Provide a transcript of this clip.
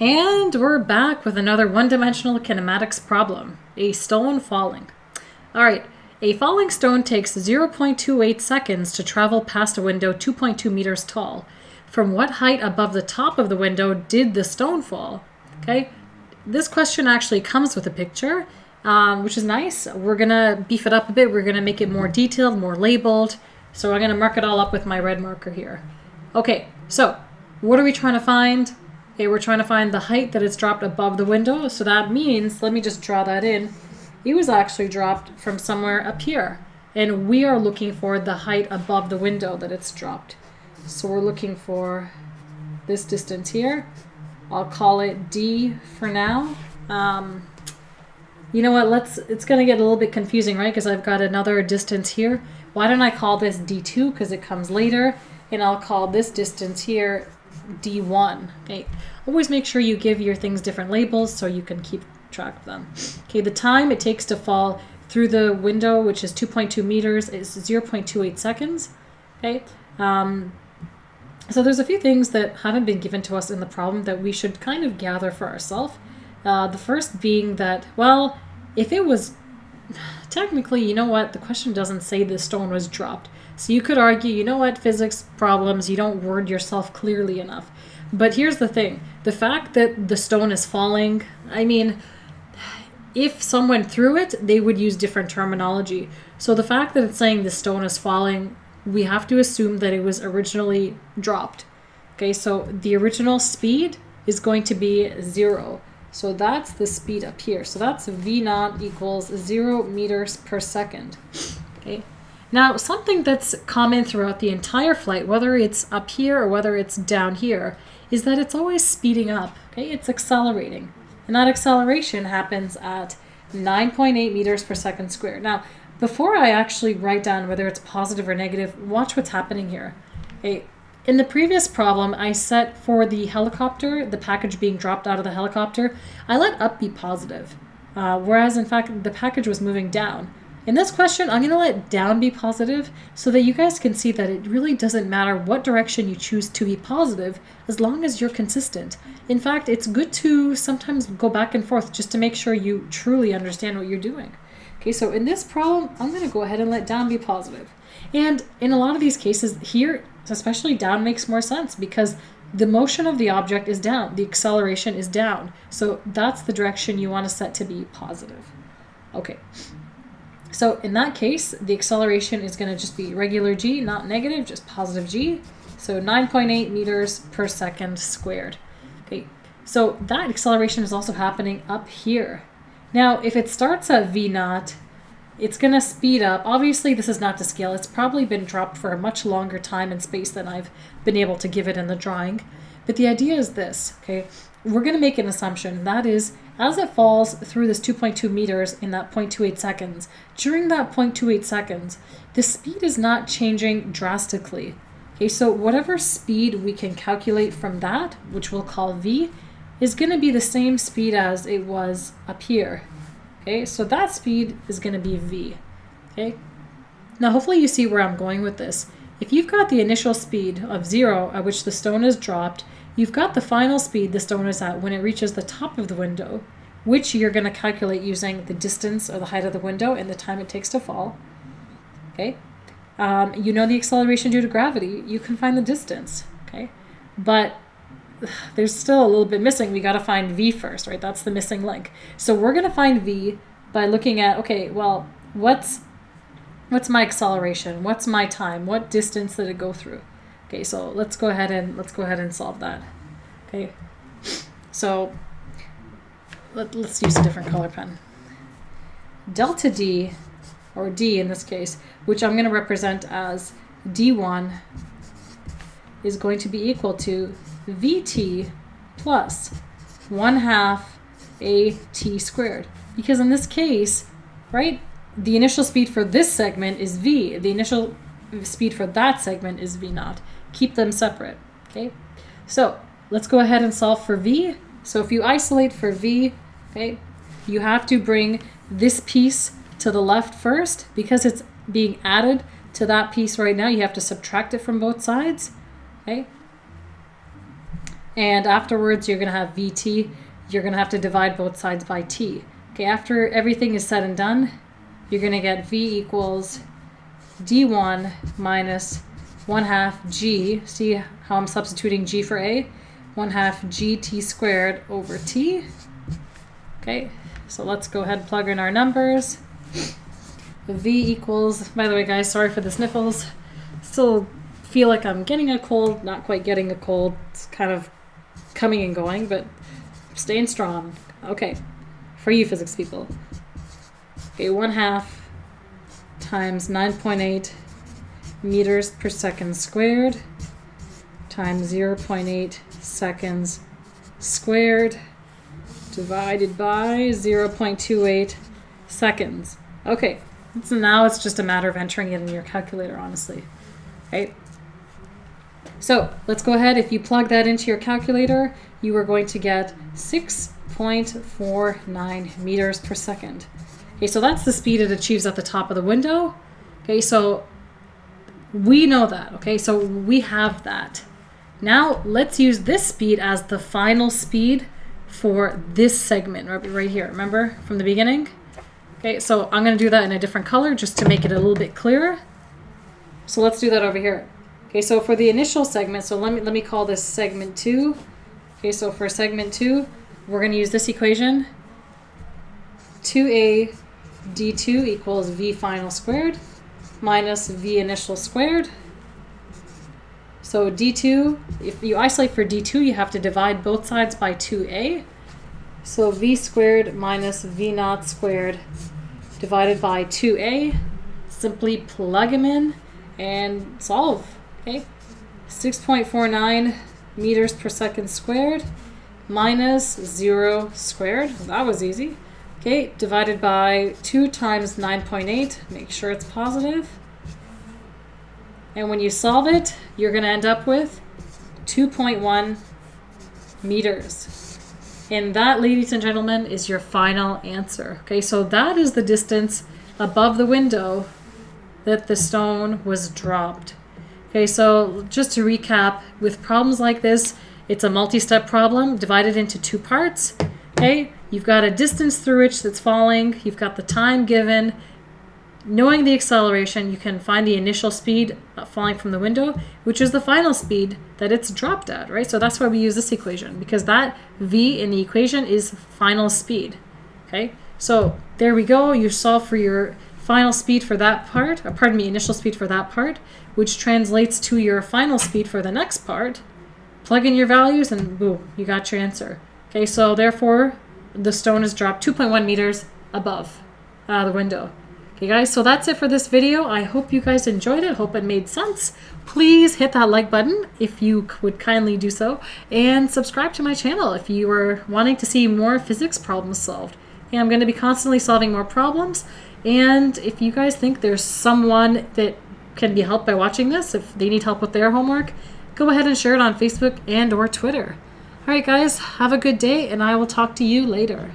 And we're back with another one-dimensional kinematics problem, a stone falling. All right, a falling stone takes 0.28 seconds to travel past a window 2.2 meters tall. From what height above the top of the window did the stone fall? Okay, this question actually comes with a picture, which is nice. We're gonna beef it up a bit. We're gonna make it more detailed, more labeled. So I'm gonna mark it all up with my red marker here. Okay, so what are we trying to find? Okay, we're trying to find the height that it's dropped above the window. So that means, let me just draw that in. It was actually dropped from somewhere up here. And we are looking for the height above the window that it's dropped. So we're looking for this distance here. I'll call it D for now. You know what, it's gonna get a little bit confusing, right? Because I've got another distance here. Why don't I call this D2, because it comes later. And I'll call this distance here D1. Okay, always make sure you give your things different labels so you can keep track of them. Okay, the time it takes to fall through the window, which is 2.2 meters, is 0.28 seconds. Okay, so there's a few things that haven't been given to us in the problem that we should kind of gather for ourselves. The first being that, well, if it was technically, you know what, the question doesn't say the stone was dropped. So you could argue, you know what, physics problems, you don't word yourself clearly enough. But here's the thing. The fact that the stone is falling, I mean, if someone threw it, they would use different terminology. So the fact that it's saying the stone is falling, we have to assume that it was originally dropped. Okay, so the original speed is going to be 0. So that's the speed up here. So that's V naught equals 0 meters per second. Okay. Now, something that's common throughout the entire flight, whether it's up here or whether it's down here, is that it's always speeding up. Okay, it's accelerating. And that acceleration happens at 9.8 meters per second squared. Now, before I actually write down whether it's positive or negative, watch what's happening here. Okay. In the previous problem, I set for the helicopter, the package being dropped out of the helicopter, I let up be positive, whereas in fact the package was moving down. In this question, I'm going to let down be positive so that you guys can see that it really doesn't matter what direction you choose to be positive as long as you're consistent. In fact, it's good to sometimes go back and forth just to make sure you truly understand what you're doing. Okay, so in this problem, I'm going to go ahead and let down be positive. And in a lot of these cases here, especially down makes more sense because the motion of the object is down, the acceleration is down. So that's the direction you want to set to be positive. Okay. So in that case, the acceleration is going to just be regular g, not negative, just positive g. So 9.8 meters per second squared. Okay, so that acceleration is also happening up here. Now, if it starts at v naught, it's going to speed up. Obviously, this is not to scale. It's probably been dropped for a much longer time and space than I've been able to give it in the drawing. But the idea is this, okay? We're going to make an assumption. That is, as it falls through this 2.2 meters in that 0.28 seconds, during that 0.28 seconds, the speed is not changing drastically. Okay, so whatever speed we can calculate from that, which we'll call v, is going to be the same speed as it was up here. Okay, so that speed is going to be v. Okay, now hopefully you see where I'm going with this. If you've got the initial speed of 0 at which the stone is dropped, you've got the final speed the stone is at when it reaches the top of the window, which you're going to calculate using the distance or the height of the window and the time it takes to fall. Okay, you know the acceleration due to gravity. You can find the distance. Okay, but there's still a little bit missing. We got to find v first, right? That's the missing link. So we're going to find v by looking at, okay, well, what's my acceleration? What's my time? What distance did it go through? Okay, so let's go ahead and solve that. Okay, so let's use a different color pen. Delta D, or D in this case, which I'm going to represent as D1, is going to be equal to Vt plus 1/2 AT squared. Because in this case, right, the initial speed for this segment is V. The initial speed for that segment is V naught. Keep them separate, okay? So let's go ahead and solve for V. So if you isolate for V, okay, you have to bring this piece to the left first because it's being added to that piece right now. You have to subtract it from both sides, okay? And afterwards, you're going to have VT. You're going to have to divide both sides by T. Okay, after everything is said and done, you're going to get V equals D1 minus 1/2 G. See how I'm substituting G for A? 1/2 GT squared over T. Okay, so let's go ahead and plug in our numbers. V equals, by the way guys, sorry for the sniffles. Still feel like I'm getting a cold, not quite getting a cold. It's kind of coming and going, but staying strong. Okay, for you physics people. Okay, 1/2 times 9.8 meters per second squared times 0.8 seconds squared divided by 0.28 seconds. Okay, so now it's just a matter of entering it in your calculator, honestly. Right? So let's go ahead. If you plug that into your calculator, you are going to get 6.49 meters per second. Okay, so that's the speed it achieves at the top of the window. Okay, so we know that. Okay, so we have that. Now let's use this speed as the final speed for this segment right here. Remember from the beginning? Okay, so I'm going to do that in a different color just to make it a little bit clearer. So let's do that over here. Okay, so for the initial segment, so let me call this segment 2. Okay, so for segment 2, we're going to use this equation. 2a d2 equals v final squared minus v initial squared. So d2, if you isolate for d2, you have to divide both sides by 2a. So v squared minus v naught squared divided by 2a. Simply plug them in and solve. Okay, 6.49 meters per second squared minus 0 squared. That was easy. Okay, divided by 2 times 9.8. Make sure it's positive. And when you solve it, you're going to end up with 2.1 meters. And that, ladies and gentlemen, is your final answer. Okay, so that is the distance above the window that the stone was dropped. Okay, so just to recap, with problems like this, it's a multi-step problem divided into 2 parts. Okay, you've got a distance through which that's falling, you've got the time given. Knowing the acceleration, you can find the initial speed falling from the window, which is the final speed that it's dropped at, right? So that's why we use this equation, because that v in the equation is final speed. Okay, so there we go. You solve for your final speed for that part, or pardon me, initial speed for that part, which translates to your final speed for the next part. Plug in your values and boom, you got your answer. Okay, so therefore the stone is dropped 2.1 meters above the window. Okay guys, so that's it for this video. I hope you guys enjoyed it. Hope it made sense. Please hit that like button if you would kindly do so, and subscribe to my channel if you are wanting to see more physics problems solved. Okay, I'm going to be constantly solving more problems, and if you guys think there's someone that can be helped by watching this, if they need help with their homework, go ahead and share it on Facebook and or Twitter. All right guys, have a good day, and I will talk to you later.